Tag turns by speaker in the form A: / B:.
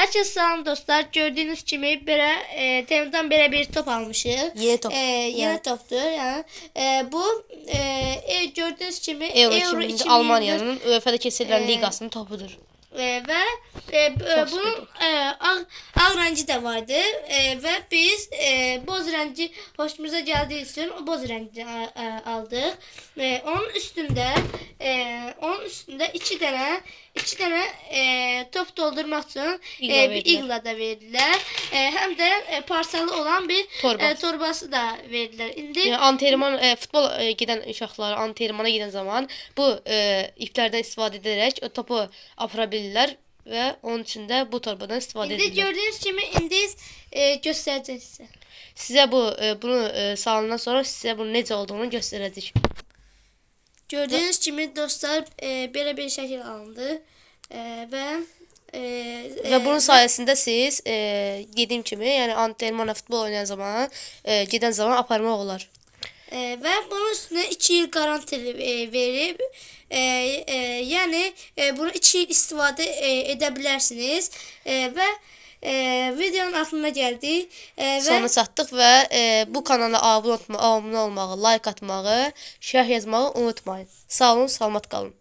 A: Herkese selam dostlar. Gördüğünüz gibi Temu'dan böyle bir top almışıq.
B: Yeni top.
A: Yeni topdur. Yani bu gördüğünüz gibi
B: Euro
A: Euro
B: 2024
A: 2024
B: Almanya'nın UEFA'da keçirilən
A: e,
B: liqasının topudur.
A: ve
B: Çok
A: bunun
B: sıkı top.
A: ağ rengi de vardı ve biz boz rengi hoşumuza geldiği için o boz rengi aldık. Onun üstünde iki tane top doldurmak için bir igla da verdiler. Hem de parçalı olan bir torbası da verdiler. İndi
B: Yəni antrenman futbol gedən uşaqlar antrenmana gedən zaman bu iplərdən istifadə edərək o topu apara bilirlər və onun üçün də bu torbadan istifadə
A: indi
B: edirlər.
A: gördüğünüz gibi göstereceğiz size.
B: Sizə bunu sağlandan sonra sizə bunun necə olduğunu göstərəcək.
A: Gördüğünüz gibi dostlar böyle bir şekil alındı ve
B: Və bunun sayəsində siz dediyim kimi, yəni antrenmana futbol oynayan zaman, gedən zaman aparmaq olar.
A: ve bunun üstüne 2 yıl garantili verip yani bunu 2 yıl istifade edebilirsiniz ve videonun aklına geldi
B: Sona çatdıq və bu kanala abunə olmağı, like atmağı, şərh yazmağı unutmayın. Sağ olun, salamat qalın.